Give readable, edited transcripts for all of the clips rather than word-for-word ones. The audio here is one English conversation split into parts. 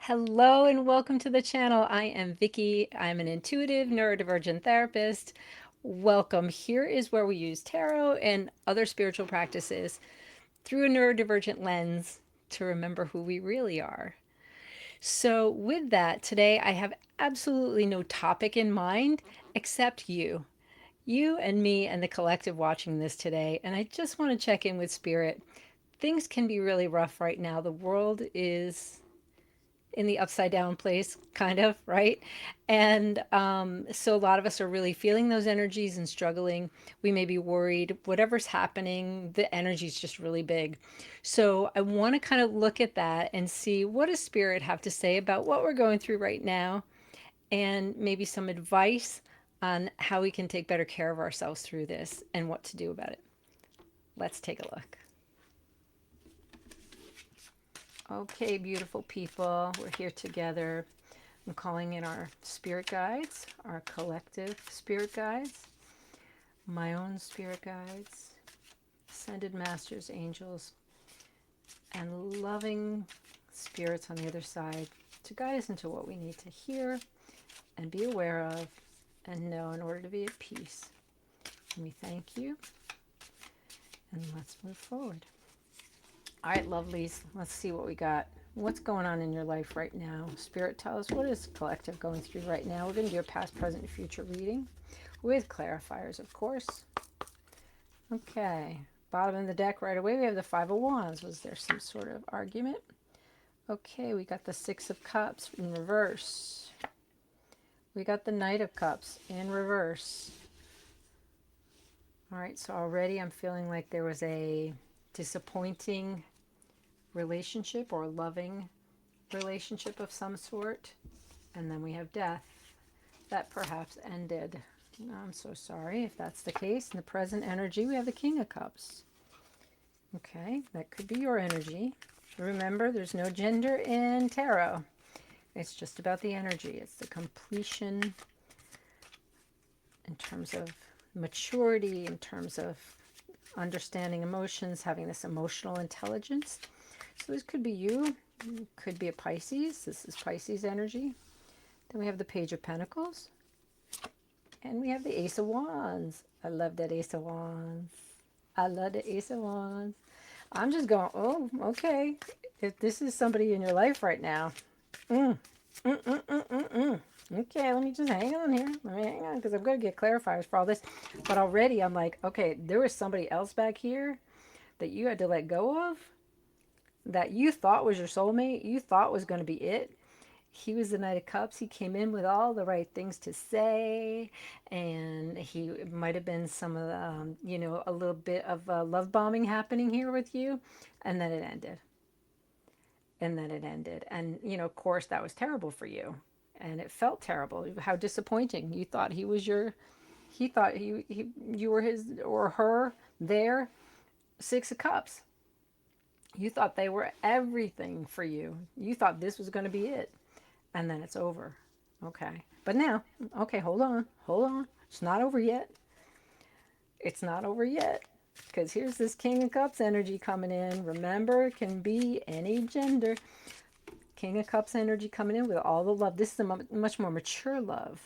Hello and welcome to the channel. I am Vicky. I'm an intuitive neurodivergent therapist. Welcome. Here is where we use tarot and other spiritual practices through a neurodivergent lens to remember who we really are. So, with that, today I have absolutely no topic in mind except you. You and me and the collective watching this today. And I just want to check in with spirit. Things can be really rough right now. The world is in the upside down place, kind of, right? And so a lot of us are really feeling those energies and struggling. We may be worried, whatever's happening, the energy is just really big. So I want to kind of look at that and see what does spirit have to say about what we're going through right now, and maybe some advice on how we can take better care of ourselves through this and what to do about it. Let's take a look. Okay, beautiful people, we're here together. I'm calling in our spirit guides, our collective spirit guides, my own spirit guides, ascended masters, angels, and loving spirits on the other side to guide us into what we need to hear and be aware of and know in order to be at peace. And we thank you, and let's move forward. All right, lovelies, let's see what we got. What's going on in your life right now? Spirit, tell us, what is collective going through right now? We're going to do a past, present, and future reading with clarifiers, of course. Okay, bottom of the deck right away, we have the Five of Wands. Was there some sort of argument? Okay, we got the Six of Cups in reverse. We got the Knight of Cups in reverse. All right, so already I'm feeling like there was a disappointing relationship or loving relationship of some sort. And then we have death that perhaps ended. I'm so sorry if that's the case. In the present energy, we have the King of Cups. Okay, that could be your energy. Remember, there's no gender in tarot. It's just about the energy. It's the completion in terms of maturity, in terms of understanding emotions, having this emotional intelligence. So this could be you. Could be a Pisces. This is Pisces energy. Then we have the Page of Pentacles. And we have the Ace of Wands. I love that Ace of Wands. I love the Ace of Wands. I'm just going, oh, okay. If this is somebody in your life right now, okay, let me just hang on here. Let me hang on because I'm going to get clarifiers for all this. But already I'm like, okay, there was somebody else back here that you had to let go of, that you thought was your soulmate, you thought was going to be it. He was the Knight of Cups. He came in with all the right things to say, and he might have been some of the, a little bit of love bombing happening here with you, and then it ended. And of course, that was terrible for you, and it felt terrible. How disappointing! You thought he thought you were his or her. There, Six of Cups. You thought they were everything for you. You thought this was going to be it. And then it's over. Okay. But now, okay, hold on. Hold on. It's not over yet. It's not over yet. Because here's this King of Cups energy coming in. Remember, it can be any gender. King of Cups energy coming in with all the love. This is a much more mature love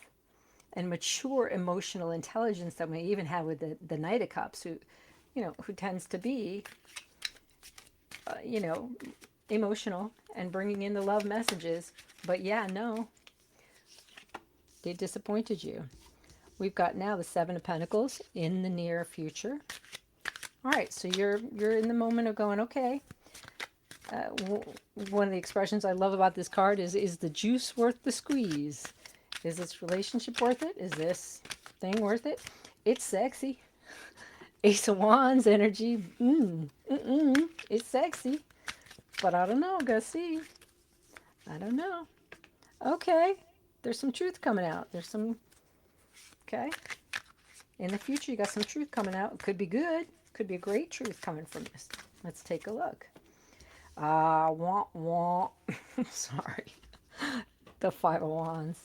and mature emotional intelligence that we even have with the Knight of Cups, who tends to be, emotional and bringing in the love messages. But yeah, no, they disappointed you. We've got now the Seven of Pentacles in the near future. All right, so you're in the moment of going, okay. One of the expressions I love about this card is the juice worth the squeeze? Is this relationship worth it? Is this thing worth it? It's sexy. Ace of Wands energy. It's sexy. But I don't know. Go see. I don't know. Okay. There's some truth coming out. Okay. In the future, you got some truth coming out. It could be good. Could be a great truth coming from this. Let's take a look. Wah. Sorry. The Five of Wands.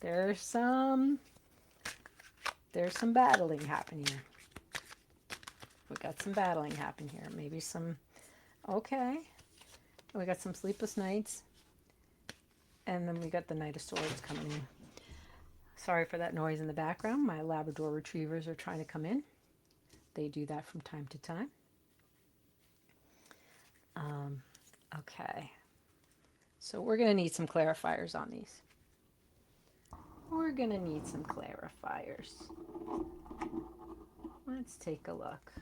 There's some battling happening here. We got some battling happening here. Maybe some, okay. We got some sleepless nights. And then we got the Knight of Swords coming in. Sorry for that noise in the background. My Labrador retrievers are trying to come in. They do that from time to time. Okay. So we're going to need some clarifiers on these. We're going to need some clarifiers. Let's take a look.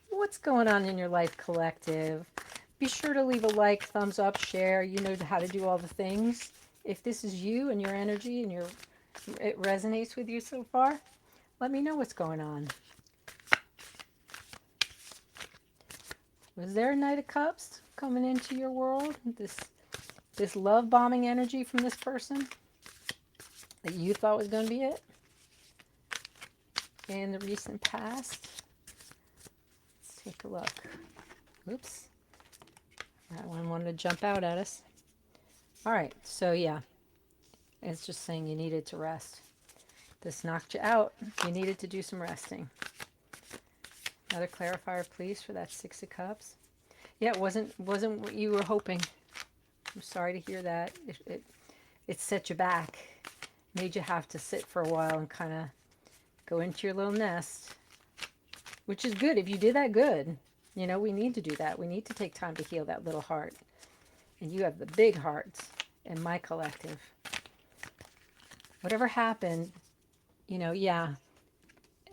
What's going on in your life, collective? Be sure to leave a like, thumbs up, share. You know how to do all the things. If this is you and your energy and it resonates with you so far, let me know what's going on. Was there a Knight of Cups coming into your world? This love bombing energy from this person that you thought was going to be it in the recent past? Let's take a look. Oops. That one wanted to jump out at us. All right, so yeah, it's just saying you needed to rest. This knocked you out. You needed to do some resting. Another clarifier, please, for that Six of Cups. Yeah, it wasn't what you were hoping. I'm sorry to hear that. It set you back, made you have to sit for a while and kind of go into your little nest, which is good. If you did that, good. You know, we need to do that. We need to take time to heal that little heart. And you have the big hearts in my collective. Whatever happened, you know, yeah,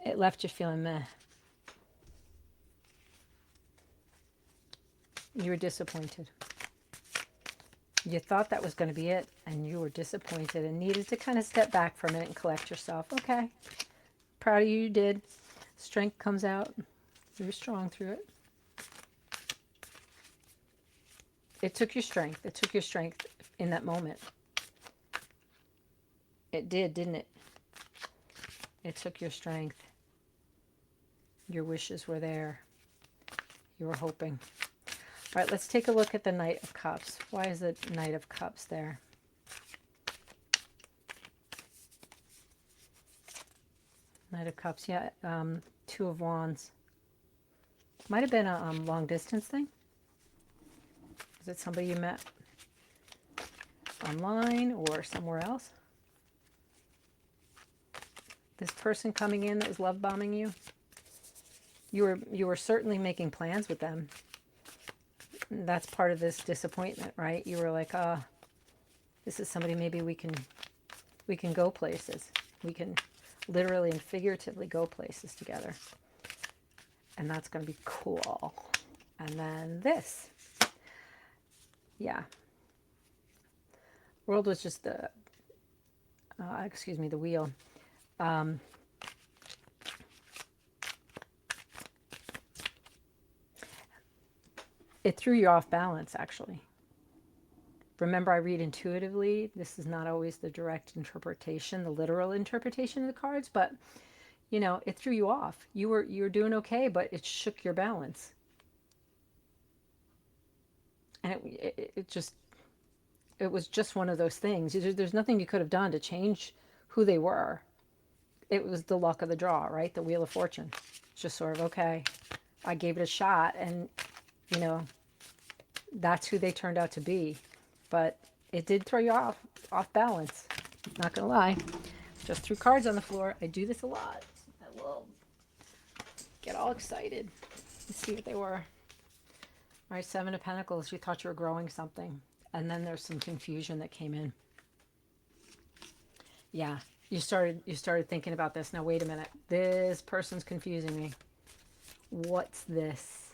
it left you feeling meh. You were disappointed. You thought that was going to be it, and you were disappointed and needed to kind of step back for a minute and collect yourself. Okay, proud of you, you did. Strength comes out. You were strong through it. It took your strength. It took your strength in that moment. It did, didn't it? It took your strength. Your wishes were there. You were hoping. All right, let's take a look at the Knight of Cups. Why is the Knight of Cups there? Knight of Cups, yeah. Two of Wands. Might have been a long distance thing. Is it somebody you met online or somewhere else? This person coming in that was love bombing you? You were certainly making plans with them. That's part of this disappointment, right? You were like, this is somebody maybe we can go places. We can literally and figuratively go places together. And that's going to be cool. And then this. Yeah. World was just the wheel. It threw you off balance, actually. Remember, I read intuitively. This is not always the direct interpretation, the literal interpretation of the cards, but you know, it threw you off. You were doing okay, but it shook your balance. And it was just one of those things. There's nothing you could have done to change who they were. It was the luck of the draw, right? The Wheel of Fortune. It's just sort of, okay, I gave it a shot, and you know, that's who they turned out to be. But it did throw you off balance. Not gonna lie. Just threw cards on the floor. I do this a lot. I will get all excited. Let's see what they were. All right, Seven of Pentacles. You thought you were growing something. And then there's some confusion that came in. Yeah, you started thinking about this. Now, wait a minute. This person's confusing me. What's this?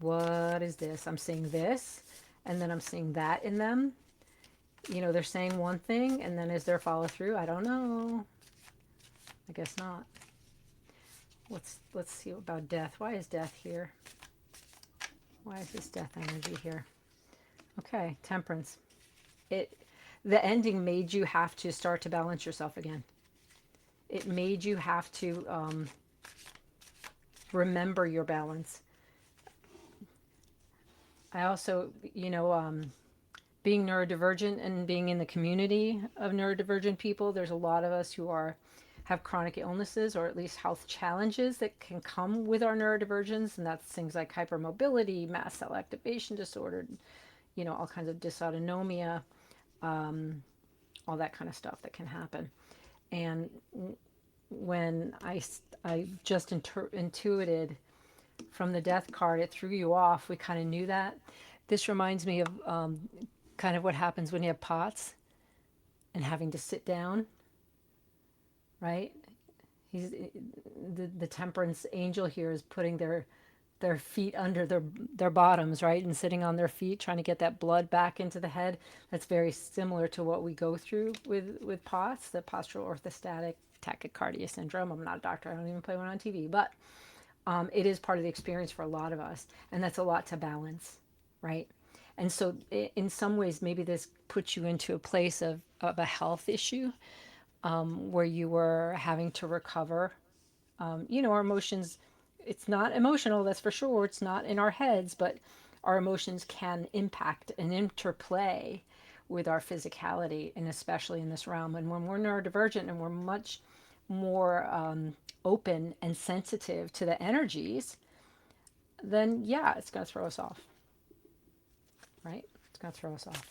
What is this? I'm seeing this, and then I'm seeing that in them. You know, they're saying one thing, and then is there follow through? I don't know. I guess not. Let's see about death. Why is death here? Why is this death energy here? Okay, Temperance. The ending made you have to start to balance yourself again. It made you have to remember your balance. I also, you know, being neurodivergent and being in the community of neurodivergent people, there's a lot of us who have have chronic illnesses or at least health challenges that can come with our neurodivergence. And that's things like hypermobility, mast cell activation disorder, all kinds of dysautonomia, all that kind of stuff that can happen. And when I just intuited from the death card, it threw you off. We kind of knew that. This reminds me of kind of what happens when you have POTS and having to sit down, right? He's the temperance angel here is putting their feet under their bottoms, right, and sitting on their feet, trying to get that blood back into the head. That's very similar to what we go through with POTS, the postural orthostatic tachycardia syndrome. I'm not a doctor. I don't even play one on TV, but it is part of the experience for a lot of us, and that's a lot to balance, right? And so, in some ways, maybe this puts you into a place of a health issue where you were having to recover. Our emotions, it's not emotional, that's for sure. It's not in our heads, but our emotions can impact and interplay with our physicality, and especially in this realm. And when we're neurodivergent and we're much more open and sensitive to the energies, then yeah, it's going to throw us off, right? It's going to throw us off.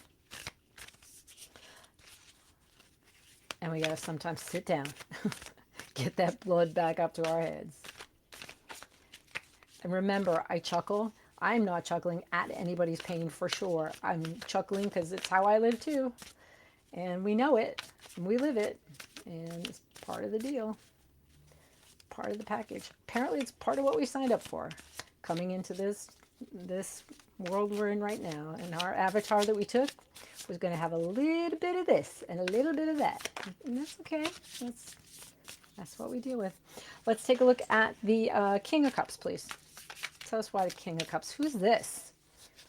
And we got to sometimes sit down, get that blood back up to our heads. And remember, I chuckle. I'm not chuckling at anybody's pain for sure. I'm chuckling because it's how I live too. And we know it, and we live it, and it's part of the deal, part of the package. Apparently, it's part of what we signed up for, coming into this world we're in right now. And our avatar that we took was going to have a little bit of this and a little bit of that. And that's okay. That's what we deal with. Let's take a look at the King of Cups, please. Tell us why the King of Cups. Who's this?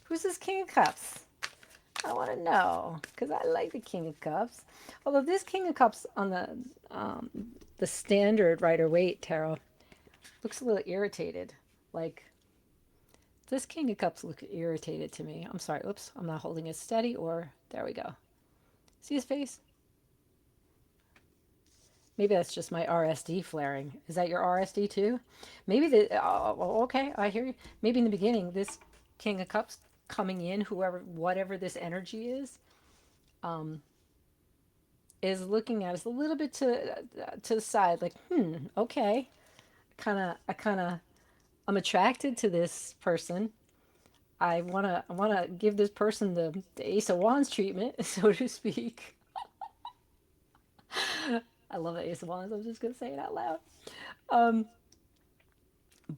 Who's this King of Cups? I want to know, because I like the King of Cups. Although this King of Cups on the standard Rider Waite tarot looks a little irritated. Like, this King of Cups look irritated to me. I'm sorry. Oops, I'm not holding it steady. Or there we go. See his face? Maybe that's just my RSD flaring. Is that your RSD too? Maybe okay, I hear you. Maybe in the beginning, this King of Cups coming in, whatever this energy is looking at us a little bit to the side, like, okay, I'm attracted to this person. I wanna give this person the Ace of Wands treatment, so to speak. I love the Ace of Wands. I'm just gonna say it out loud. Um,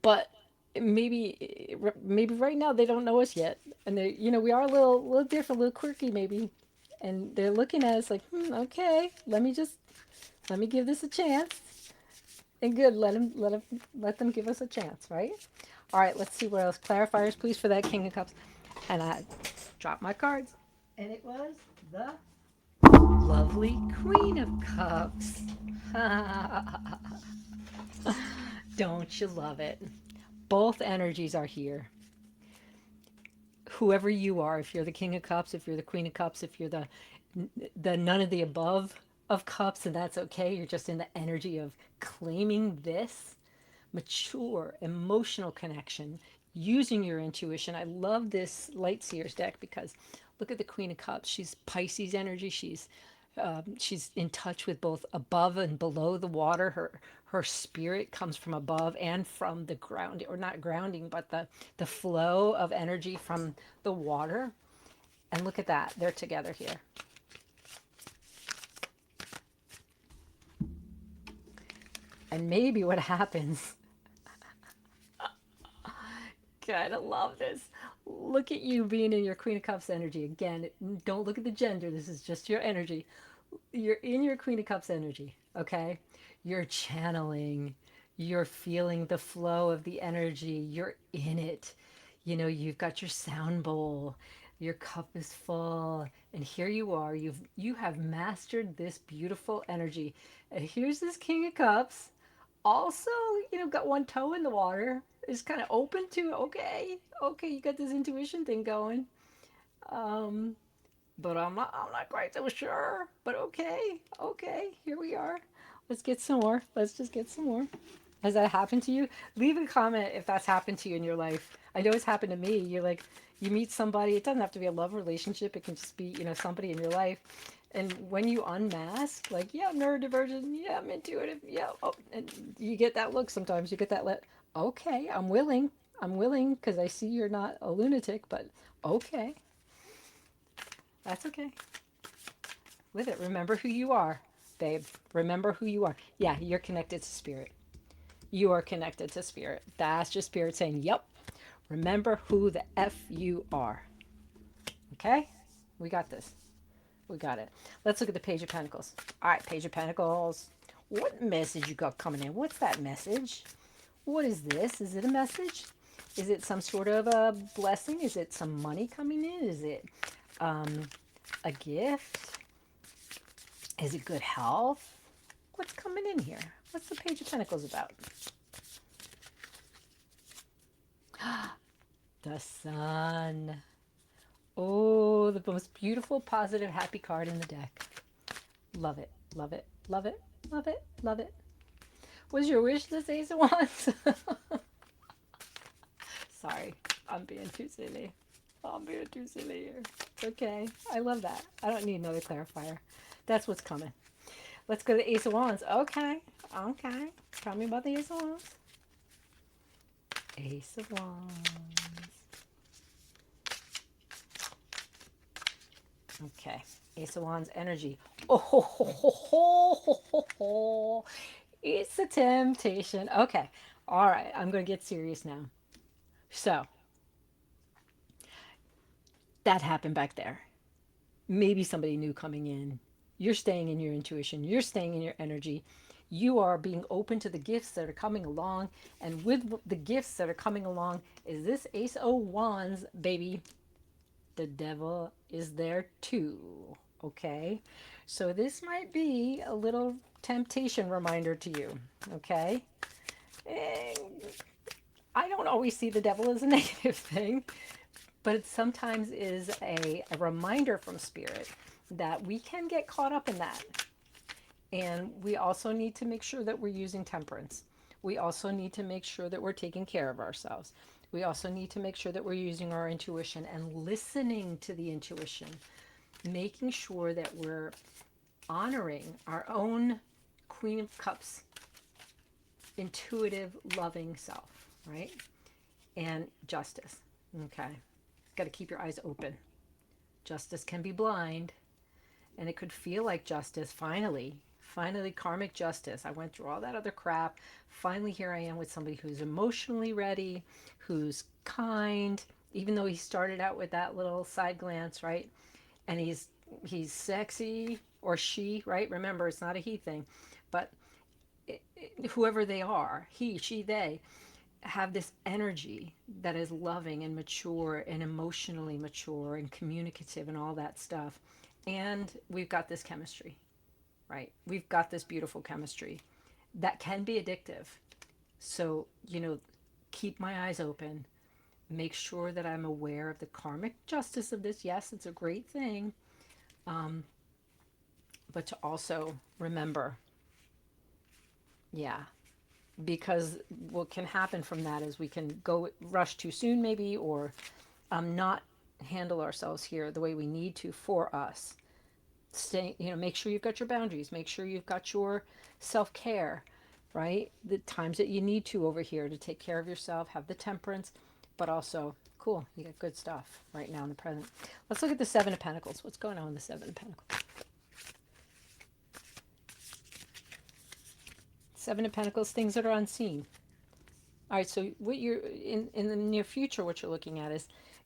but maybe right now they don't know us yet, and we are a little different, a little quirky maybe, and they're looking at us like, okay, let me give this a chance. And good, let them give us a chance, right? All right, let's see what else. Clarifiers, please, for that King of Cups. And I dropped my cards, and it was the lovely Queen of Cups. Don't you love it? Both energies are here. Whoever you are, if you're the King of Cups, if you're the Queen of Cups, if you're the none of the above of cups, and that's okay. You're just in the energy of claiming this mature emotional connection, using your intuition. I love this Light Seers deck because look at the Queen of Cups. She's Pisces energy. She's in touch with both above and below the water. Her spirit comes from above and from the ground, or not grounding, but the flow of energy from the water. And look at that, they're together here. And maybe what happens, God, I love this. Look at you being in your Queen of Cups energy. Again, don't look at the gender. This is just your energy. You're in your Queen of Cups energy, okay? You're channeling. You're feeling the flow of the energy. You're in it. You've got your sound bowl. Your cup is full. And here you are. You have mastered this beautiful energy. And here's this King of Cups. Also, got one toe in the water. Is kind of open to, okay, you got this intuition thing going. Um, but I'm not quite so sure. But okay, here we are. Let's get some more. Let's just get some more. Has that happened to you? Leave a comment if that's happened to you in your life. I know it's happened to me. You're like, you meet somebody, it doesn't have to be a love relationship. It can just be, somebody in your life. And when you unmask, like, yeah, I'm neurodivergent. Yeah, I'm intuitive. Yeah. Oh, and you get that look sometimes. You get that okay, I'm willing. I'm willing because I see you're not a lunatic, but okay. That's okay. With it, remember who you are, babe. Remember who you are. Yeah, you're connected to spirit. You are connected to spirit. That's your spirit saying, yep, remember who the F you are. Okay? We got this. We got it. Let's look at the Page of Pentacles. All right, Page of Pentacles. What message you got coming in? What's that message? What is this? Is it a message? Is it some sort of a blessing? Is it some money coming in? Is it a gift? Is it good health? What's coming in here? What's the Page of Pentacles about? The Sun. Oh, the most beautiful, positive, happy card in the deck. Love it, love it, love it, love it, love it. Was your wish this Ace of Wands? Sorry, I'm being too silly. I'm being too silly here. Okay, I love that. I don't need another clarifier. That's what's coming. Let's go to the Ace of Wands. Okay, okay. Tell me about the Ace of Wands. Ace of Wands. Okay, Ace of Wands energy. Oh, ho, ho, ho, ho, ho, ho. It's a temptation. Okay, all right, I'm going to get serious now. So, that happened back there. Maybe somebody new coming in. You're staying in your intuition, you're staying in your energy. You are being open to the gifts that are coming along. And with the gifts that are coming along is this Ace of Wands, baby. The devil is there too. Okay? So this might be a little temptation reminder to you. Okay? And I don't always see the devil as a negative thing, but it sometimes is a reminder from spirit that we can get caught up in that. And we also need to make sure that we're using temperance. We also need to make sure that we're taking care of ourselves. We also need to make sure that we're using our intuition and listening to the intuition, making sure that we're honoring our own Queen of Cups, intuitive, loving self, right? And justice. Okay. Got to keep your eyes open. Justice can be blind, and it could feel like justice. Finally, karmic justice. I went through all that other crap. Finally, here I am with somebody who's emotionally ready, who's kind, even though he started out with that little side glance, right? And he's sexy, or she, right? Remember, it's not a he thing, but whoever they are, he, she, they, have this energy that is loving and mature and emotionally mature and communicative and all that stuff. And we've got this chemistry, right? We've got this beautiful chemistry that can be addictive. So, keep my eyes open. Make sure that I'm aware of the karmic justice of this. Yes, it's a great thing. But to also remember, yeah, because what can happen from that is we can go rush too soon, maybe, or not handle ourselves here the way we need to for us. Stay, make sure you've got your boundaries, make sure you've got your self-care, right? The times that you need to over here to take care of yourself, have the temperance, but also, cool, you got good stuff right now in the present. Let's look at the Seven of Pentacles. What's going on with the Seven of Pentacles? Seven of Pentacles, things that are unseen. All right, so what you're in the near future, what you're looking at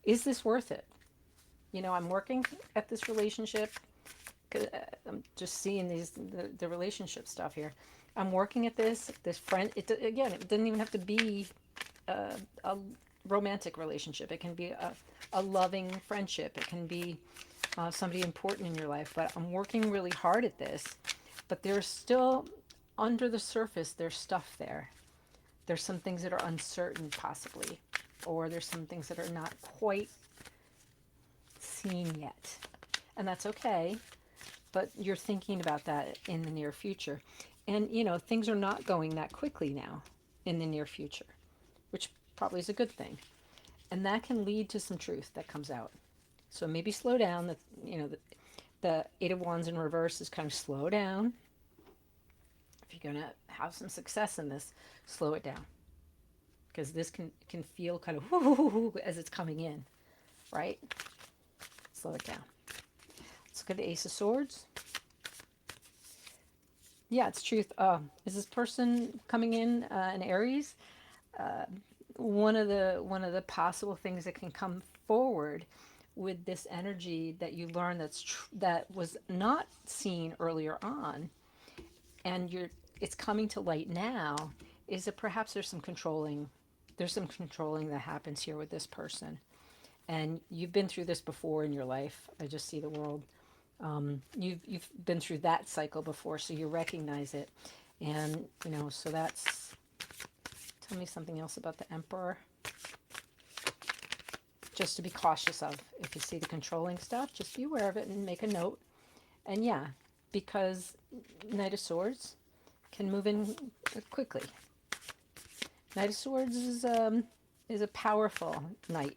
is this worth it? I'm working at this relationship. I'm just seeing the relationship stuff here. I'm working at this friend. Again, it doesn't even have to be a romantic relationship. It can be a loving friendship. It can be somebody important in your life. But I'm working really hard at this. But there's still, under the surface, there's stuff there. There's some things that are uncertain, possibly, or there's some things that are not quite seen yet. And that's okay, but you're thinking about that in the near future. And, things are not going that quickly now in the near future, which probably is a good thing. And that can lead to some truth that comes out. So maybe slow down. The Eight of Wands in reverse is kind of slow down. If you're going to have some success in this, slow it down. Because this can feel kind of whoo as it's coming in, right? Slow it down. Let's look at the Ace of Swords. Yeah, it's truth. Is this person coming in Aries? One of the possible things that can come forward with this energy that you learn that was not seen earlier on, and it's coming to light now, is that perhaps there's some controlling that happens here with this person, and you've been through this before in your life. I just see the world. You've been through that cycle before, so you recognize it, and so that's. Tell me something else about the Emperor. Just to be cautious of. If you see the controlling stuff, just be aware of it and make a note. And yeah, because Knight of Swords can move in quickly. Knight of Swords is a powerful knight,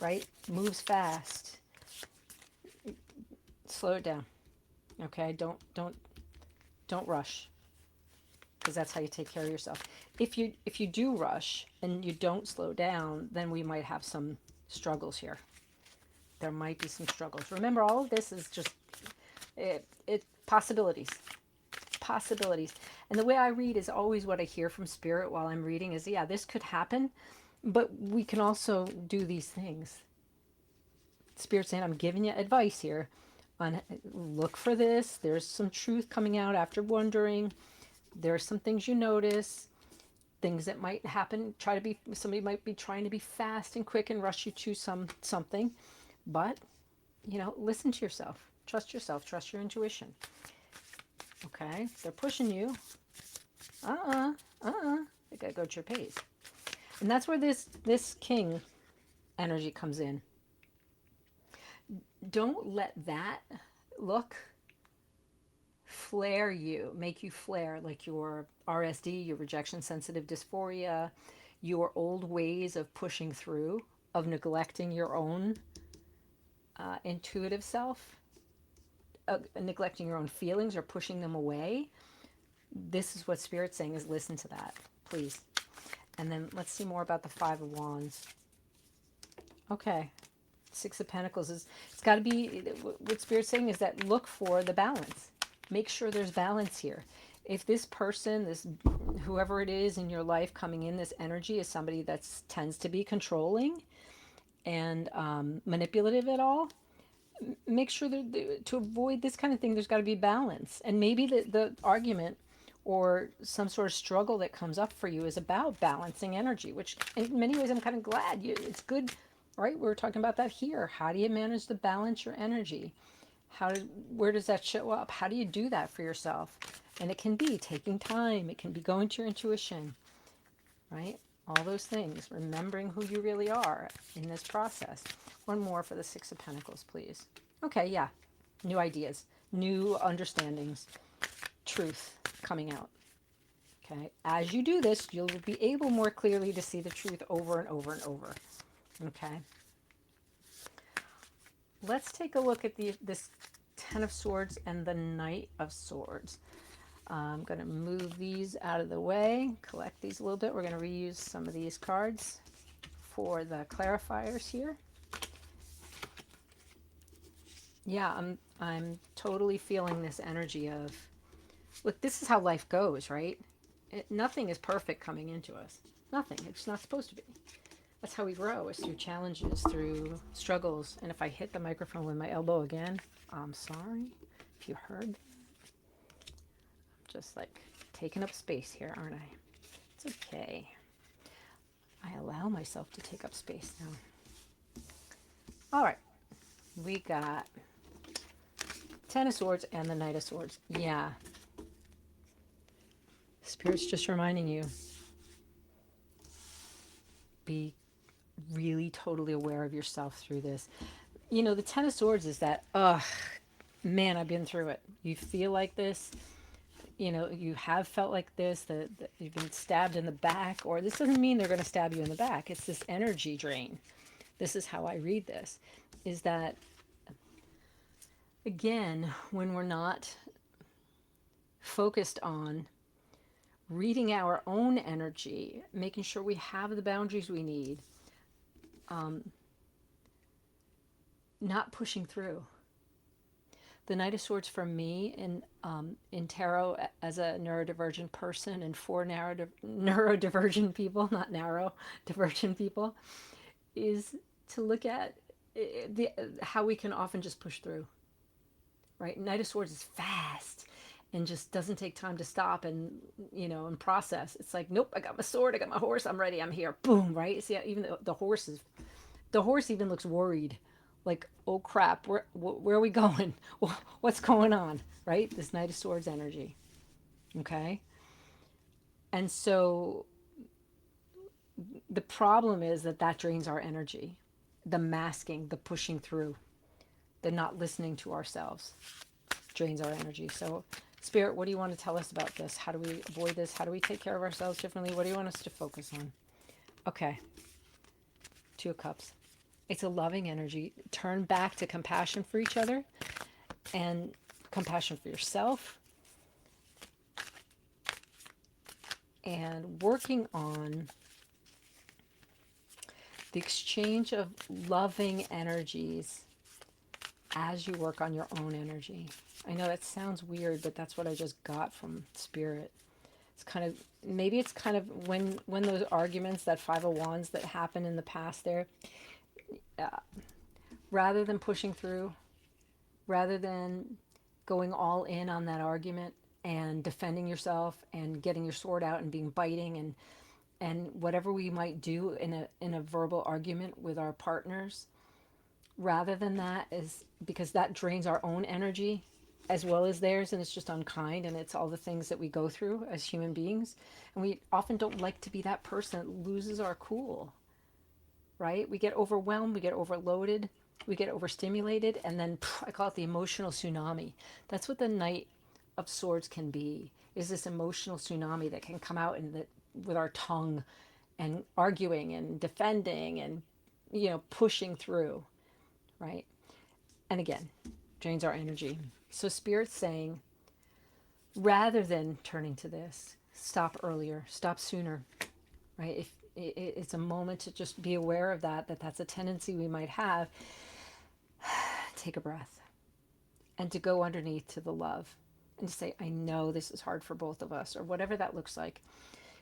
right? Moves fast. Slow it down. Okay, don't rush, because that's how you take care of yourself. If you do rush and you don't slow down, then we might have some struggles here. There might be some struggles. Remember, all of this is just possibilities. Possibilities. And the way I read is always what I hear from Spirit while I'm reading is, yeah, this could happen, but we can also do these things. Spirit saying, I'm giving you advice here on look for this. There's some truth coming out after wondering. There's some things you notice, things that might happen. Somebody might be trying to be fast and quick and rush you to something, but listen to yourself, trust your intuition. Okay, they're pushing you. They gotta go at your pace, and that's where this King energy comes in. Don't let that look make you flare, like your RSD, your rejection sensitive dysphoria, your old ways of pushing through, of neglecting your own intuitive self, neglecting your own feelings or pushing them away. This is what Spirit's saying, is listen to that, please. And then let's see more about the Five of Wands. Okay. Six of Pentacles it's got to be, what Spirit's saying is that look for the balance. Make sure there's balance here. If this person, whoever it is in your life coming in, this energy is somebody that tends to be controlling and manipulative at all, make sure that to avoid this kind of thing, there's got to be balance. And maybe the argument or some sort of struggle that comes up for you is about balancing energy, which in many ways I'm kind of glad it's good, right? We were talking about that here. How do you manage to balance your energy? Where does that show up? How do you do that for yourself? And it can be taking time. It can be going to your intuition, right? All those things, remembering who you really are in this process. One more for the Six of Pentacles, please. Okay, yeah. New ideas, new understandings, truth coming out. Okay, as you do this, you'll be able more clearly to see the truth over and over and over. Okay. Let's take a look at this Ten of Swords and the Knight of Swords. I'm going to move these out of the way, collect these a little bit. We're going to reuse some of these cards for the clarifiers here. Yeah, I'm totally feeling this energy of, look, this is how life goes, right? Nothing is perfect coming into us. Nothing. It's not supposed to be. That's how we grow, is through challenges, through struggles. And if I hit the microphone with my elbow again, I'm sorry if you heard. Just like taking up space here, aren't I? It's okay. I allow myself to take up space now. All right. We got Ten of Swords and the Knight of Swords. Yeah. Spirit's just reminding you. Be really totally aware of yourself through this. The Ten of Swords is that, man, I've been through it. You feel like this. you have felt like this, that you've been stabbed in the back, or this doesn't mean they're going to stab you in the back. It's this energy drain. This is how I read this, is that, again, when we're not focused on reading our own energy, making sure we have the boundaries we need, not pushing through. The Knight of Swords for me in tarot as a neurodivergent person and for neurodivergent people, not narrow, divergent people, is to look at how we can often just push through, right? Knight of Swords is fast and just doesn't take time to stop and and process. It's like, nope, I got my sword, I got my horse, I'm ready, I'm here, boom, right? See, even the horse even looks worried, like, oh crap, where are we going? What's going on, right? This Knight of Swords energy, okay? And so the problem is that drains our energy. The masking, the pushing through, the not listening to ourselves drains our energy. So, Spirit, what do you want to tell us about this? How do we avoid this? How do we take care of ourselves differently? What do you want us to focus on? Okay, Two of Cups. It's a loving energy. Turn back to compassion for each other and compassion for yourself, and working on the exchange of loving energies as you work on your own energy. I know that sounds weird, but that's what I just got from Spirit. It's kind of, maybe it's kind of when those arguments, that Five of Wands that happened in the past there, rather than pushing through, rather than going all in on that argument and defending yourself and getting your sword out and being biting and whatever we might do in a verbal argument with our partners, rather than that, is because that drains our own energy as well as theirs, and it's just unkind, and it's all the things that we go through as human beings, and we often don't like to be that person that loses our cool, right? We get overwhelmed, we get overloaded, we get overstimulated, and then I call it the emotional tsunami. That's what the Knight of Swords can be, is this emotional tsunami that can come out with our tongue and arguing and defending and pushing through, right? And again, drains our energy. So Spirit's saying, rather than turning to this, stop earlier, stop sooner, right? If it's a moment to just be aware of that's a tendency we might have. Take a breath and to go underneath to the love and to say, I know this is hard for both of us, or whatever that looks like,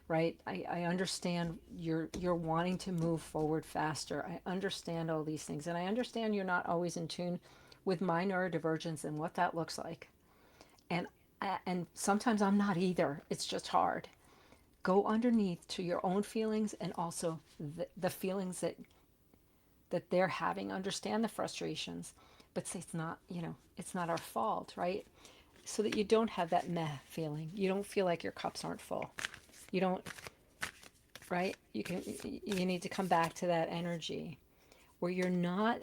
right? I understand you're wanting to move forward faster. I understand all these things, and I understand you're not always in tune with my neurodivergence and what that looks like. And sometimes I'm not either. It's just hard. Go underneath to your own feelings, and also the feelings that they're having. Understand the frustrations, but say it's not our fault, right? So that you don't have that meh feeling. You don't feel like your cups aren't full. You don't, right? You need to come back to that energy where you're not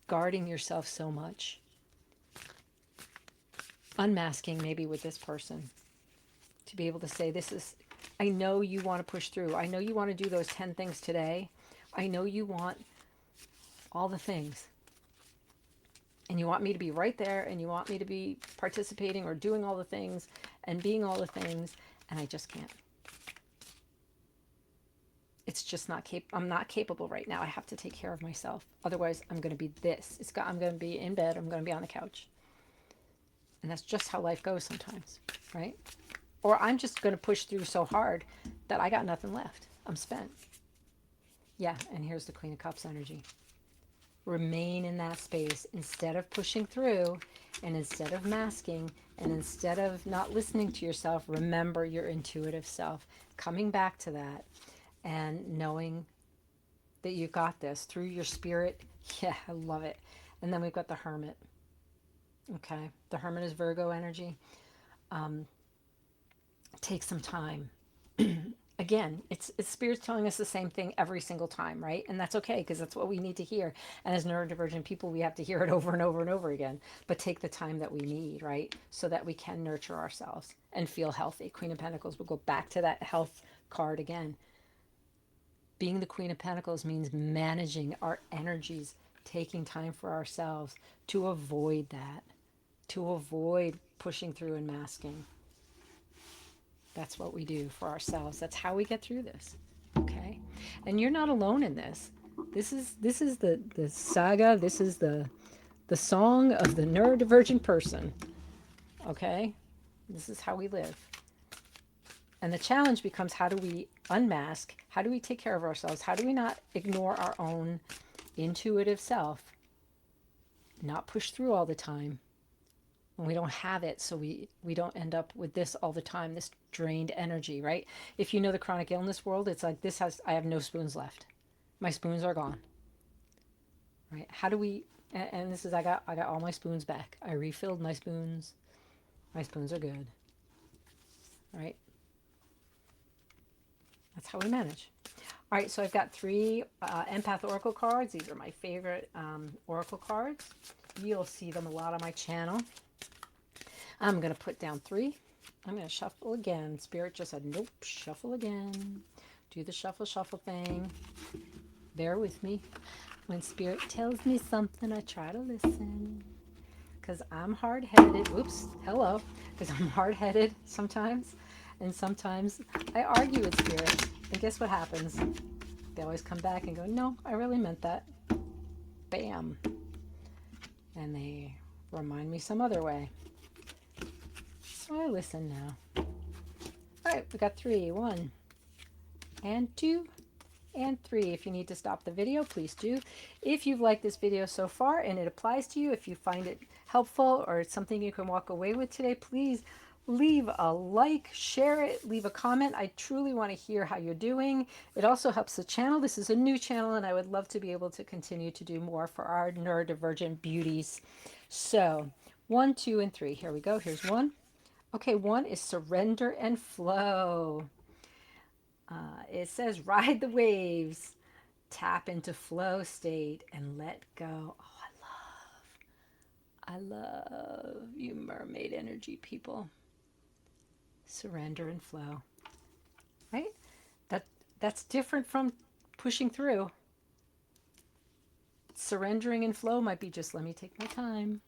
guarding yourself so much. Unmasking maybe with this person to be able to say, I know you want to push through. I know you want to do those 10 things today. I know you want all the things. And you want me to be right there, and you want me to be participating or doing all the things and being all the things, and I just can't. It's just I'm not capable right now. I have to take care of myself. Otherwise, I'm going to be this. I'm going to be in bed. I'm going to be on the couch. And that's just how life goes sometimes, right? Or I'm just going to push through so hard that I got nothing left. I'm spent. Yeah, and here's the Queen of Cups energy. Remain in that space instead of pushing through, and instead of masking, and instead of not listening to yourself. Remember your intuitive self, coming back to that and knowing that you got this through your spirit. Yeah, I love it. And then we've got the Hermit. Okay, the Hermit is Virgo energy. Take some time Again, it's spirits telling us the same thing every single time, right? And that's okay because that's what we need to hear. And as neurodivergent people, we have to hear it over and over and over again. But take the time that we need, right? So that we can nurture ourselves and feel healthy. Queen of Pentacles, we'll go back to that health card again. Being the Queen of Pentacles means managing our energies, taking time for ourselves to avoid that, to avoid pushing through and masking. That's what we do for ourselves. That's how we get through this. Okay? And you're not alone in this. This is the saga, this is the song of the neurodivergent person. Okay? This is how we live. And the challenge becomes, how do we unmask? How do we take care of ourselves? How do we not ignore our own intuitive self? Not push through all the time when we don't have it, so we don't end up with this all the time, this drained energy, right? If you know the chronic illness world, it's like I have no spoons left. My spoons are gone. Right? How do we and this is I got all my spoons back. I refilled my spoons. My spoons are good. Right? That's how we manage. All right, so I've got 3 empath oracle cards. These are my favorite oracle cards. You'll see them a lot on my channel. I'm going to put down 3. I'm going to shuffle again. Spirit just said, nope, shuffle again. Do the shuffle, shuffle thing. Bear with me. When Spirit tells me something, I try to listen. Because I'm hard-headed. Oops, hello. Because I'm hard-headed sometimes. And sometimes I argue with Spirit. And guess what happens? They always come back and go, no, I really meant that. Bam. And they remind me some other way. So I listen now. All right, we got 3. 1 and 2 and 3. If you need to stop the video, please do. If you've liked this video so far and it applies to you, if you find it helpful or it's something you can walk away with today, please leave a like, share it, leave a comment. I truly want to hear how you're doing. It also helps the channel. This is a new channel and I would love to be able to continue to do more for our neurodivergent beauties. So 1, 2, and 3. Here we go. Here's 1. Okay, 1 is surrender and flow. It says ride the waves, tap into flow state, and let go. Oh, I love you mermaid energy people. Surrender and flow, right? That's different from pushing through. Surrendering and flow might be just let me take my time.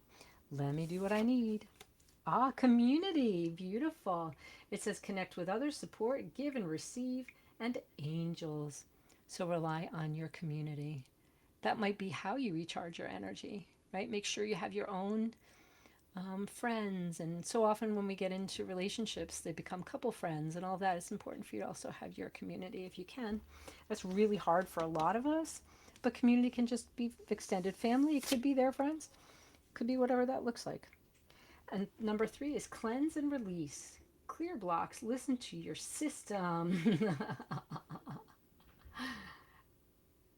Let me do what I need. Ah, community, beautiful. It says connect with others, support, give and receive, and angels. So rely on your community. That might be how you recharge your energy, right? Make sure you have your own friends. And so often when we get into relationships, they become couple friends and all that. It's important for you to also have your community if you can. That's really hard for a lot of us, but community can just be extended family. It could be their friends. It could be whatever that looks like. And number 3 is cleanse and release. Clear blocks. Listen to your system.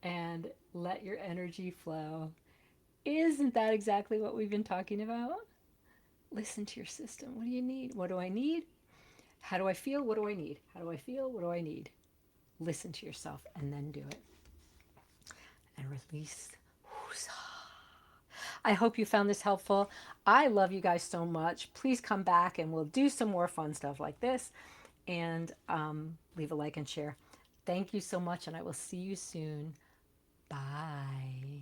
And let your energy flow. Isn't that exactly what we've been talking about? Listen to your system. What do you need? What do I need? How do I feel? What do I need? How do I feel? What do I need? Listen to yourself and then do it. And release. I hope you found this helpful. I love you guys so much. Please come back and we'll do some more fun stuff like this. And leave a like and share. Thank you so much, and I will see you soon. Bye.